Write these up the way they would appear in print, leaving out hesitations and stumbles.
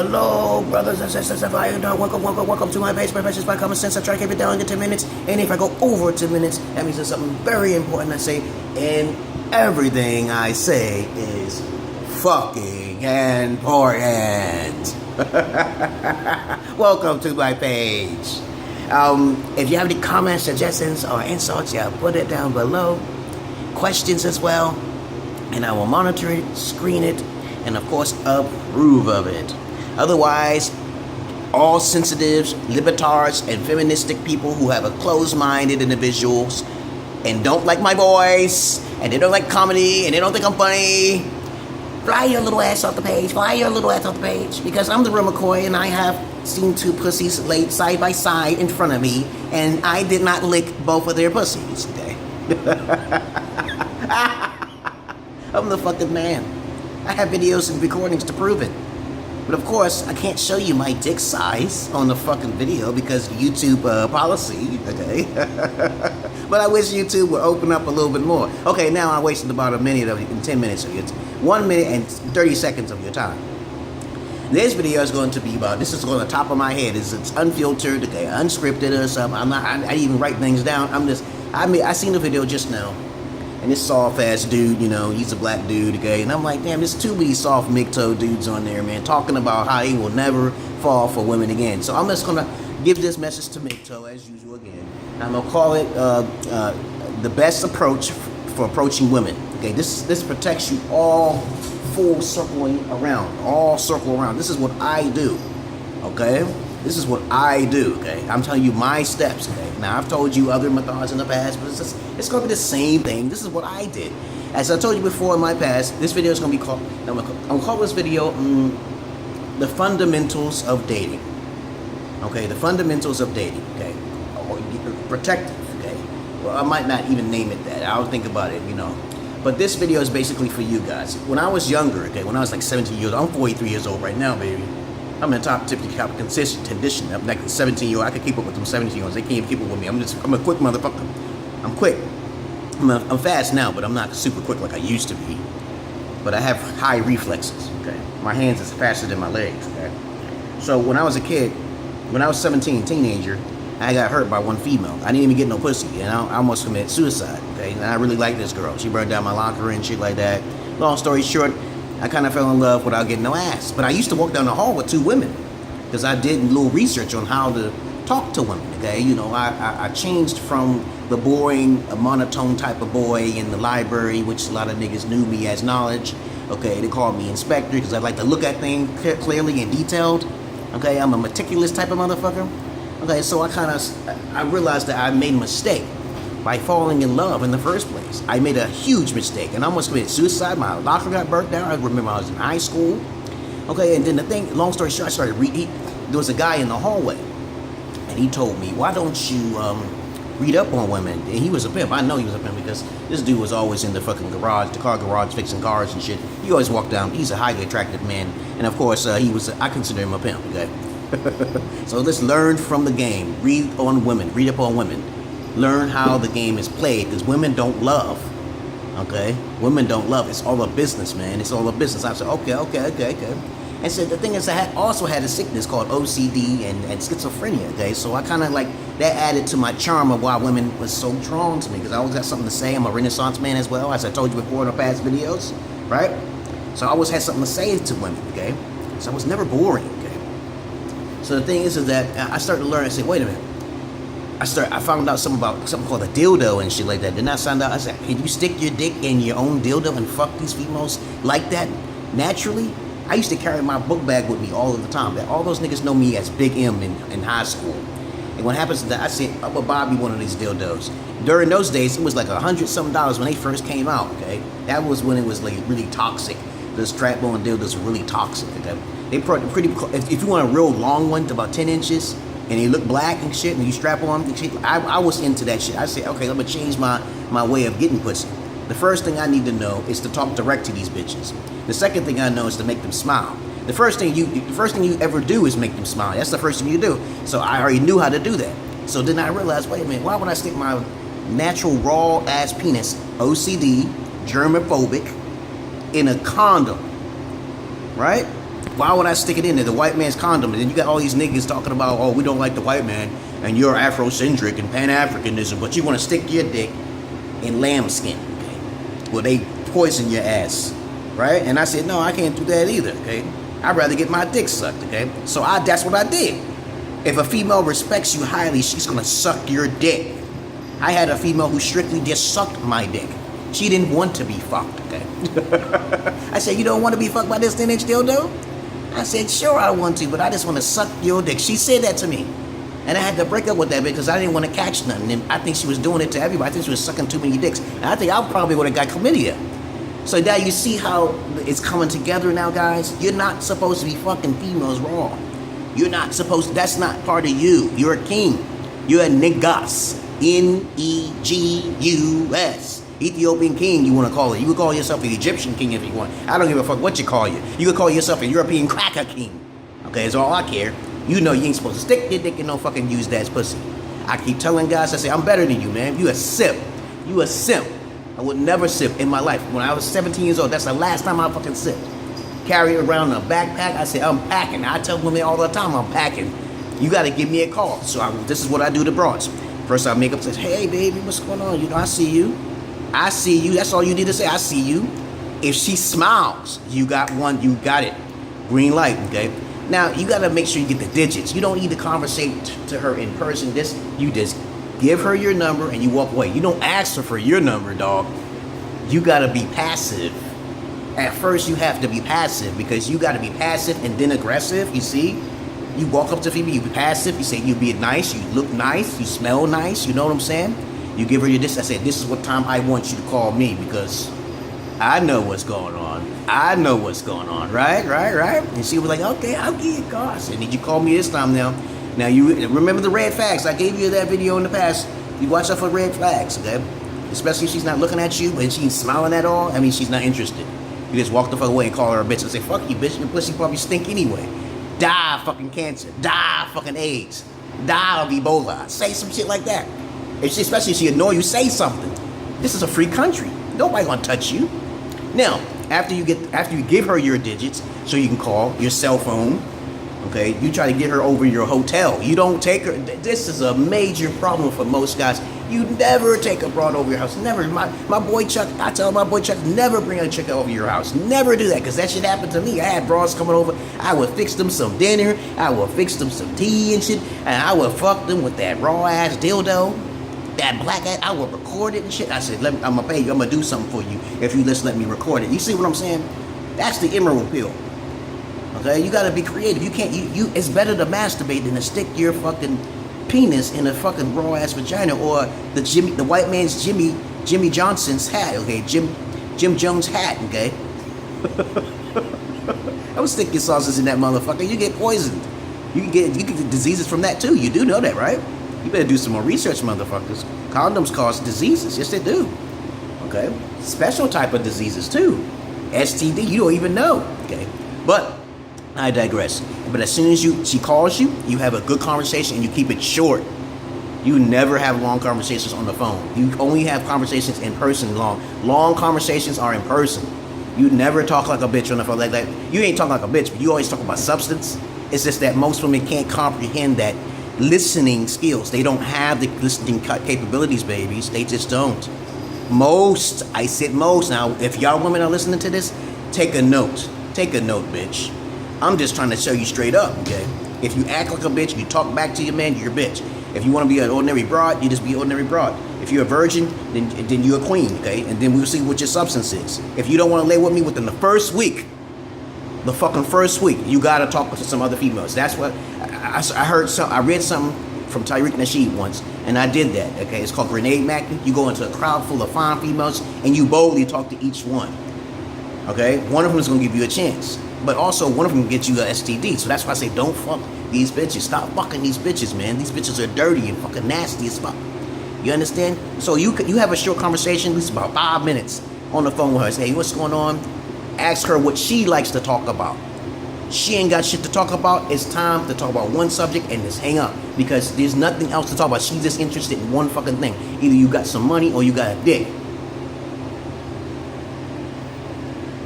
Hello, brothers and sisters. If I welcome to my page. My page is by common sense. I try to keep it down to 10 minutes. And if I go over 10 minutes, that means there's something very important I say. And everything I say is fucking important. Welcome to my page. If you have any comments, suggestions, or insults, yeah, put it down below. Questions as well. And I will monitor it, screen it, and of course approve of it. Otherwise, all sensitives, libertards, and feministic people who have a closed-minded individuals and don't like my voice, and they don't like comedy, and they don't think I'm funny, fly your little ass off the page, because I'm the real McCoy, and I have seen two pussies laid side by side in front of me, and I did not lick both of their pussies today. I'm the fucking man. I have videos and recordings to prove it. But of course, I can't show you my dick size on the fucking video because YouTube policy, okay? But I wish YouTube would open up a little bit more. Okay, now I wasted about 10 minutes of your time. 1 minute and 30 seconds of your time. This video is going to be about, this is on the top of my head. It's unfiltered, okay, unscripted or something. I didn't even write things down. I seen the video just now. And this soft-ass dude, you know, he's a black dude, okay? And I'm like, damn, there's too many soft MGTOW dudes on there, man, talking about how he will never fall for women again. So I'm just going to give this message to MGTOW, as usual, again. I'm going to call it the best approach for approaching women, okay? This protects you all full circling around, all circle around. This is what I do, okay? This is what I do, okay? I'm telling you my steps, okay? Now, I've told you other methods in the past, but it's going to be the same thing. This is what I did. As I told you before in my past, this video is going to be called, I'm going to call this video, The Fundamentals of Dating. Okay, the fundamentals of dating, okay? Or protective, okay? Well, I might not even name it that. I'll think about it, you know. But this video is basically for you guys. When I was younger, okay, when I was like 17 years old, I'm 43 years old right now, baby. I'm in the top 50 condition. I'm like 17-year-old. I can keep up with them 17-year-olds. They can't even keep up with me. I'm a quick motherfucker. I'm quick. I'm fast now, but I'm not super quick like I used to be. But I have high reflexes, okay? My hands is faster than my legs, okay? So when I was a kid, when I was 17, teenager, I got hurt by one female. I didn't even get no pussy, and I almost committed suicide, okay? And I really liked this girl. She burned down my locker and shit like that. Long story short, I kind of fell in love without getting no ass. But I used to walk down the hall with two women because I did a little research on how to talk to women, okay? You know, I changed from the boring, monotone type of boy in the library, which a lot of niggas knew me as knowledge, okay? They called me inspector because I like to look at things clearly and detailed, okay? I'm a meticulous type of motherfucker, okay? So I realized that I made a mistake by falling in love in the first place. I made a huge mistake and I almost committed suicide. My locker got burnt down. I remember I was in high school. Okay, and then the thing, long story short, I started reading. There was a guy in the hallway and he told me, why don't you read up on women? And he was a pimp. I know he was a pimp because this dude was always in the fucking garage, the car garage, fixing cars and shit. He always walked down. He's a highly attractive man. And of course, I consider him a pimp, okay? So let's learn from the game. Read on women, read up on women. Learn how the game is played, because women don't love, okay? Women don't love. It's all a business, man. It's all a business. I said, okay. And so the thing is, I also had a sickness called OCD and schizophrenia, okay? So I kind of like, that added to my charm of why women was so drawn to me, because I always got something to say. I'm a Renaissance man as well, as I told you before in the past videos, right? So I always had something to say to women, okay? So I was never boring, okay? So the thing is that I started to learn, I said, wait a minute. I found out something called a dildo and shit like that. Then I found out, I said, can you stick your dick in your own dildo and fuck these females like that naturally? I used to carry my book bag with me all of the time. All those niggas know me as Big M in high school. And what happens is that I said, I'm gonna buy me one of these dildos. During those days, it was like $100-something when they first came out, okay? That was when it was like really toxic. The strap-on dildos were really toxic, okay? They pretty, if you want a real long one, about 10 inches, and you look black and shit, and you strap on and shit, I was into that shit. I said, okay, I'm gonna change my way of getting pussy. The first thing I need to know is to talk direct to these bitches. The second thing I know is to make them smile. The first thing you ever do is make them smile. That's the first thing you do. So I already knew how to do that. So then I realized, wait a minute, why would I stick my natural raw ass penis, OCD, germophobic, in a condom, right? Why would I stick it in there? The white man's condom. And then you got all these niggas talking about, oh, we don't like the white man, and you're Afrocentric and Pan-Africanism, but you want to stick your dick in lambskin, okay? Well, they poison your ass, right? And I said, no, I can't do that either, okay? I'd rather get my dick sucked, okay? So that's what I did. If a female respects you highly, she's gonna suck your dick. I had a female who strictly just sucked my dick. She didn't want to be fucked, okay? I said, you don't want to be fucked by this 10-inch dildo? I said, sure I want to, but I just want to suck your dick. She said that to me. And I had to break up with that because I didn't want to catch nothing. And I think she was doing it to everybody. I think she was sucking too many dicks. And I think I probably would have got chlamydia. So now you see how it's coming together now, guys? You're not supposed to be fucking females raw. You're not supposed to, that's not part of you. You're a king. You're a niggas. N-E-G-U-S. Ethiopian king, you want to call it. You could call yourself an Egyptian king if you want. I don't give a fuck what you call you. You could call yourself a European cracker king. Okay, that's all I care. You know you ain't supposed to stick your dick in no fucking used ass pussy. I keep telling guys, I say, I'm better than you, man. You a simp. You a simp. I would never sip in my life. When I was 17 years old, that's the last time I fucking sipped. Carry around a backpack. I say, I'm packing. I tell women all the time, I'm packing. You got to give me a call. So this is what I do to broads. First, I make up, say, hey, baby, what's going on? You know, I see you. I see you. That's all you need to say. I see you. If she smiles, you got one. You got it. Green light, okay? Now, you got to make sure you get the digits. You don't need to conversate to her in person. You just give her your number and you walk away. You don't ask her for your number, dog. You got to be passive. At first, you have to be passive because you got to be passive and then aggressive, you see? You walk up to people, you be passive, you say you be nice, you look nice, you smell nice, you know what I'm saying? You give her your this, I say, this is what time I want you to call me because I know what's going on. I know what's going on, right? And she was like, okay, I'll give you a call. I said, did you call me this time now? Now, you remember the red flags. I gave you that video in the past. You watch out for red flags, okay? Especially if she's not looking at you and she's smiling at all. I mean, she's not interested. You just walk the fuck away and call her a bitch and say, fuck you, bitch. Your pussy probably stink anyway. Die of fucking cancer. Die of fucking AIDS. Die of Ebola. Say some shit like that. Especially if she annoy you, say something. This is a free country. Nobody gonna touch you. Now, after you give her your digits, so you can call your cell phone, okay, you try to get her over your hotel. You don't take her. This is a major problem for most guys. You never take a broad over your house. Never. My boy Chuck, I tell my boy Chuck, never bring a chick over your house. Never do that, because that shit happened to me. I had broads coming over. I would fix them some dinner. I would fix them some tea and shit. And I would fuck them with that raw ass dildo. That black ass, I would record it and shit. I said, I'm gonna pay you. I'm gonna do something for you if you just let me record it. You see what I'm saying? That's the emerald pill. Okay, you gotta be creative. You can't. It's better to masturbate than to stick your fucking penis in a fucking raw ass vagina or the white man's Jimmy Johnson's hat. Okay, Jim Jones hat. Okay. Don't stick your sauces in that motherfucker. You get poisoned. You get diseases from that too. You do know that, right? You better do some more research, motherfuckers. Condoms cause diseases. Yes, they do. Okay? Special type of diseases, too. STD, you don't even know. Okay? But, I digress. But as soon as she calls you, you have a good conversation and you keep it short. You never have long conversations on the phone. You only have conversations in person long. Long conversations are in person. You never talk like a bitch on the phone. Like you ain't talking like a bitch, but you always talk about substance. It's just that most women can't comprehend that listening skills. They don't have the listening capabilities, babies. They just don't. Most, I said most. Now, if y'all women are listening to this, take a note. Take a note, bitch. I'm just trying to show you straight up, okay? If you act like a bitch, you talk back to your man, you're a bitch. If you want to be an ordinary broad, you just be an ordinary broad. If you're a virgin, then you're a queen, okay? And then we'll see what your substance is. If you don't want to lay with me within the first week, you gotta talk to some other females. That's what I read something from Tariq Nasheed once, and I did that. Okay, it's called grenade macking. You go into a crowd full of fine females, and you boldly talk to each one. Okay, one of them is gonna give you a chance, but also one of them can get you a STD. So that's why I say don't fuck these bitches. Stop fucking these bitches, man. These bitches are dirty and fucking nasty as fuck. You understand? So you have a short conversation, at least about 5 minutes, on the phone with her. Say, hey, what's going on? Ask her what she likes to talk about. She ain't got shit to talk about. It's time to talk about one subject and just hang up, because there's nothing else to talk about. She's just interested in one fucking thing. Either you got some money or you got a dick.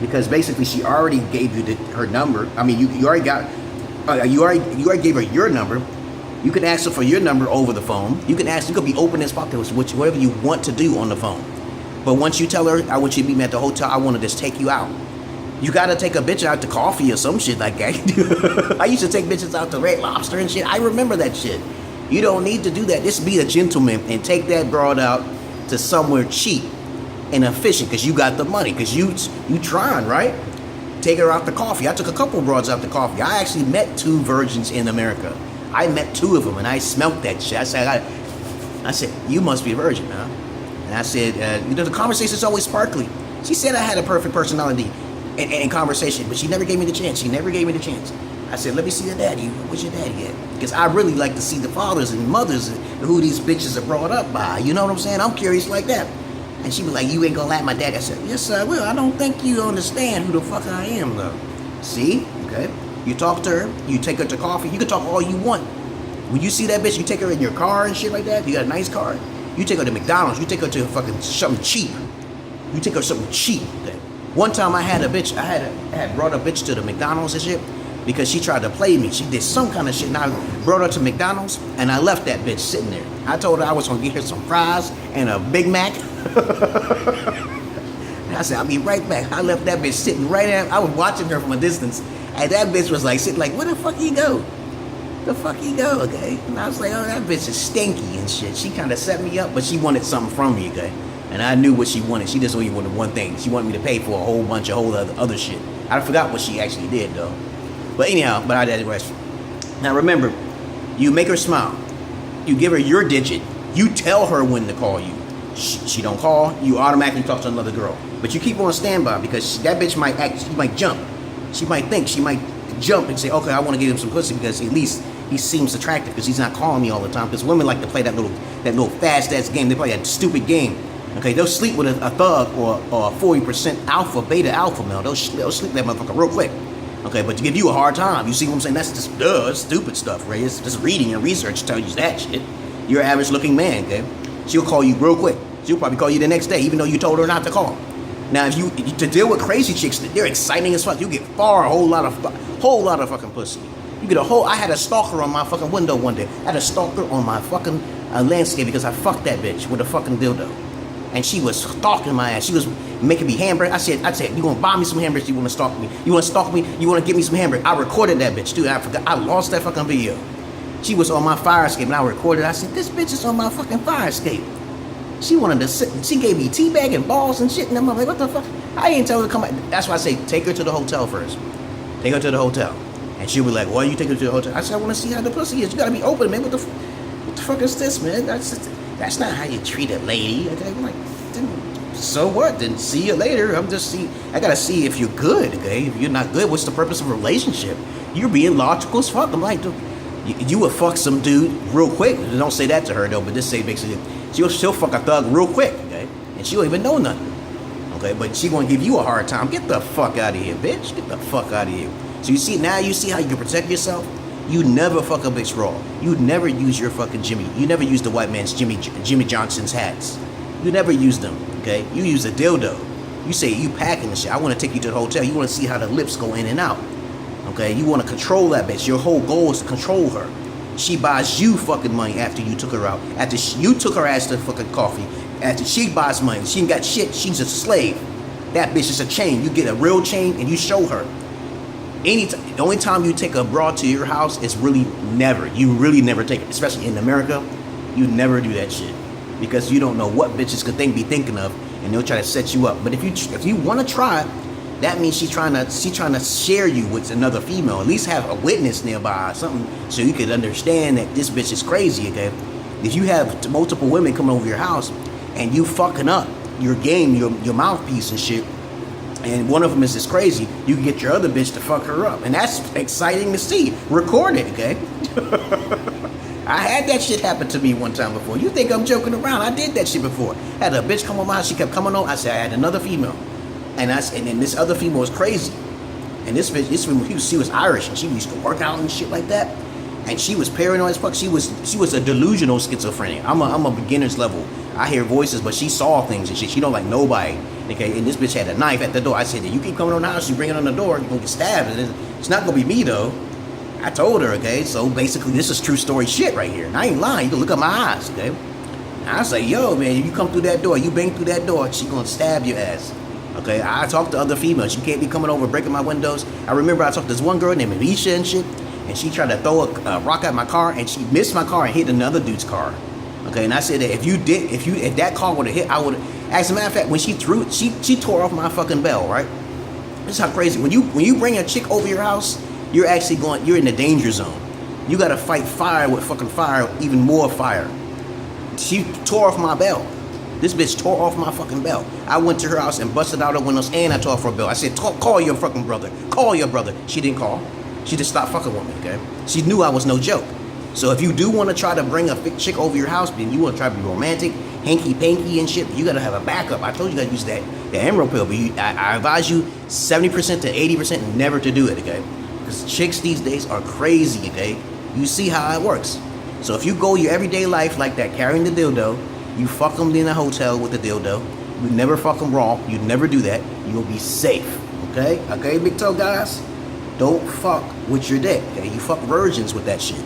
because basically she already gave you her number. I mean, you already got, you already gave her your number. You can ask her for your number over the phone. You can ask, you could be open as fuck, whatever you want to do on the phone. But once you tell her, I want you to meet me at the hotel, I want to just take you out. You gotta take a bitch out to coffee or some shit like that. I used to take bitches out to Red Lobster and shit. I remember that shit. You don't need to do that. Just be a gentleman and take that broad out to somewhere cheap and efficient, because you got the money, because you trying, right? Take her out to coffee. I took a couple broads out to coffee. I actually met 2 virgins in America. I met 2 of them, and I smelt that shit. I said, you must be a virgin, huh? And I said, the conversation's always sparkly. She said I had a perfect personality in conversation, but she never gave me the chance. I said, let me see your daddy. Where's your daddy at? Because I really like to see the fathers and mothers and who these bitches are brought up by. You know what I'm saying? I'm curious like that. And she was like, you ain't gonna like my daddy. I said, yes, I will. I don't think you understand who the fuck I am, though. See? Okay. You talk to her, you take her to coffee, you can talk all you want. When you see that bitch, you take her in your car and shit like that, you got a nice car, you take her to McDonald's, you take her to fucking something cheap. You take her something cheap. Okay? One time I had a bitch, I had brought a bitch to the McDonald's and shit, because she tried to play me. She did some kind of shit, and I brought her to McDonald's, and I left that bitch sitting there. I told her I was gonna get her some fries and a Big Mac. And I said, I'll be right back. I left that bitch sitting right there. I was watching her from a distance. And that bitch was like sitting like, where the fuck you go? The fuck you go, okay? And I was like, oh, that bitch is stinky and shit. She kind of set me up, but she wanted something from me, okay? And I knew what she wanted. She just only wanted one thing. She wanted me to pay for a whole bunch of other shit. I forgot what she actually did, though. But anyhow, I digress. Now remember, you make her smile. You give her your digit. You tell her when to call you. She don't call, you automatically talk to another girl. But you keep on standby, because that bitch might act, she might jump. She might think, she might jump and say, okay, I want to give him some pussy, because at least he seems attractive, because he's not calling me all the time. Because women like to play that little fast-ass game. They play that stupid game. Okay, they'll sleep with a thug or a 40% beta alpha male. They'll sleep that motherfucker real quick. Okay, but to give you a hard time, you see what I'm saying? That's just stupid stuff, right? It's just reading and research tells you that shit. You're an average-looking man, okay? She'll call you real quick. She'll probably call you the next day, even though you told her not to call. Now, if you to deal with crazy chicks, they're exciting as fuck. You get a whole lot of fucking pussy. You get I had a stalker on my fucking window one day. I had a stalker on my fucking landscape because I fucked that bitch with a fucking dildo, and she was stalking my ass. She was making me hamburgers. I said, you gonna buy me some hamburgers? You wanna stalk me? You wanna stalk me? You wanna give me some hamburgers? I recorded that bitch, dude. I forgot. I lost that fucking video. She was on my fire escape, and I recorded. I said, this bitch is on my fucking fire escape. She wanted to sit, she gave me teabag and balls and shit, and I'm like, what the fuck? I ain't tell her to come back. That's why I say, take her to the hotel first. Take her to the hotel. And she'll be like, why you take her to the hotel? I said, I want to see how the pussy is. You gotta be open, man. What the fuck is this, man? That's not how you treat a lady. Okay, I'm like, so what? Then see you later. I gotta see if you're good, okay? If you're not good, what's the purpose of a relationship? You're being logical as fuck. I'm like, dude, you would fuck some dude real quick. Don't say that to her, though, but just say basically, she'll fuck a thug real quick, okay? And she don't even know nothing, okay? But she gonna give you a hard time. Get the fuck out of here, bitch. Get the fuck out of here. So you see how you can protect yourself? You never fuck a bitch raw. You never use your fucking Jimmy. You never use the white man's Jimmy Johnson's hats. You never use them, okay? You use a dildo. You say you packing the shit. I want to take you to the hotel. You want to see how the lips go in and out, okay? You want to control that bitch. Your whole goal is to control her. She buys you fucking money after you took her out. After you took her ass to fucking coffee. After she buys money. She ain't got shit. She's just a slave. That bitch is a chain. You get a real chain and you show her. The only time you take a broad to your house is really never. You really never take it. Especially in America. You never do that shit. Because you don't know what bitches could be thinking of. And they'll try to set you up. But if you want to try it, that means she's trying to share you with another female. At least have a witness nearby or something, so you could understand that this bitch is crazy, okay? If you have multiple women coming over your house and you fucking up your game, your mouthpiece and shit, and one of them is just crazy, you can get your other bitch to fuck her up. And that's exciting to see. Record it, okay? I had that shit happen to me one time before. You think I'm joking around? I did that shit before. Had a bitch come on my house, she kept coming on. I said, I had another female. And then this other female was crazy. And this female, she was Irish, and she used to work out and shit like that. And she was paranoid as fuck. She was a delusional schizophrenic. I'm a beginner's level. I hear voices, but she saw things and shit. She don't like nobody. Okay, and this bitch had a knife at the door. I said, you keep coming on the house, you bring it on the door, you're gonna get stabbed. And it's not gonna be me though. I told her, okay, so basically this is true story shit right here. And I ain't lying, you can look at my eyes, okay? And I say, yo, man, if you come through that door, you bang through that door, she gonna stab your ass. Okay, I talked to other females. You can't be coming over breaking my windows. I remember I talked to this one girl named Alicia and shit, and she tried to throw a rock at my car, and she missed my car and hit another dude's car. Okay, and I said that if that car would have hit, I would. As a matter of fact, when she threw it, she tore off my fucking bell. Right? This is how crazy. When you bring a chick over your house, you're in the danger zone. You gotta fight fire with fucking fire, even more fire. She tore off my bell. This bitch tore off my fucking bell. I went to her house and busted out her windows, and I tore off her bell. I said, call your fucking brother. Call your brother. She didn't call. She just stopped fucking with me, okay? She knew I was no joke. So if you do want to try to bring a chick over your house, then you want to try to be romantic, hanky-panky and shit, you got to have a backup. I told you got to use that emerald pill, but I advise you 70% to 80% never to do it, okay? Because chicks these days are crazy, okay? You see how it works. So if you go your everyday life like that, carrying the dildo, you fuck them in a hotel with the dildo, you never fuck them raw, you never do that, you'll be safe, okay? Okay, big toe guys? Don't fuck with your dick, okay? You fuck virgins with that shit.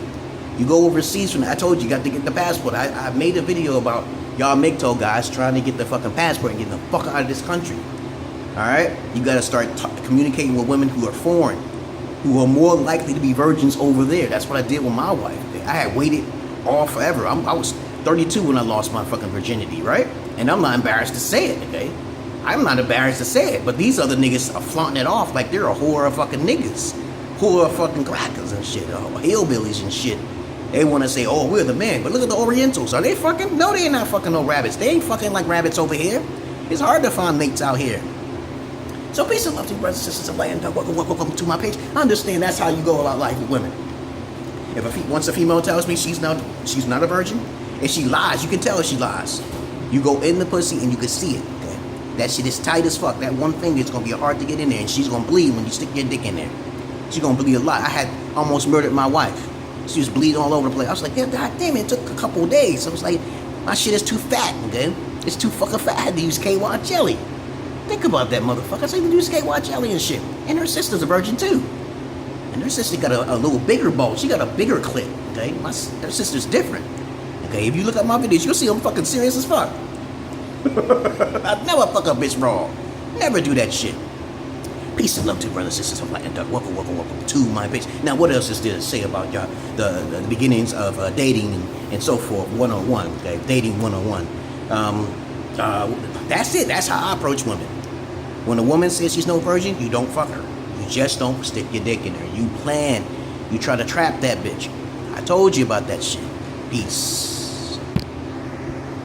You go overseas from that. I told you, you got to get the passport. I made a video about y'all MGTOW guys trying to get the fucking passport and getting the fuck out of this country. Alright? You got to start communicating with women who are foreign, who are more likely to be virgins over there. That's what I did with my wife. Okay? I had waited all forever. I was 32 when I lost my fucking virginity, right? And I'm not embarrassed to say it, okay? I'm not embarrassed to say it, but these other niggas are flaunting it off like they're a whore of fucking niggas. Whore of fucking crackers and shit, hillbillies and shit. They want to say, oh, we're the men, but look at the Orientals. Are they fucking? No, they ain't not fucking no rabbits. They ain't fucking like rabbits over here. It's hard to find mates out here. So peace and love to you, brothers and sisters of land. Welcome to my page. I understand that's how you go about life with women. Once a female tells me she's not a virgin, and she lies, you can tell her she lies. You go in the pussy and you can see it. Okay? That shit is tight as fuck. That one thing is gonna be hard to get in there, and she's gonna bleed when you stick your dick in there. She's gonna bleed a lot. I had almost murdered my wife. She was bleeding all over the place. I was like, yeah, god damn it took a couple of days. I was like, my shit is too fat, okay? It's too fucking fat. I had to use KY jelly. Think about that, motherfucker. I said, you use KY jelly and shit. And her sister's a virgin too. And her sister got a little bigger bulge. She got a bigger clit, okay? Her sister's different. Okay, if you look at my videos, you'll see I'm fucking serious as fuck. I'd never fuck a bitch raw. Never do that shit. Peace and love to brothers and sisters of light and dark. Welcome to my page. Now, what else is there to say about y'all? The beginnings of dating and so forth, one-on-one, okay? Dating one-on-one. That's it. That's how I approach women. When a woman says she's no virgin, you don't fuck her. You just don't stick your dick in her. You plan. You try to trap that bitch. I told you about that shit. Peace.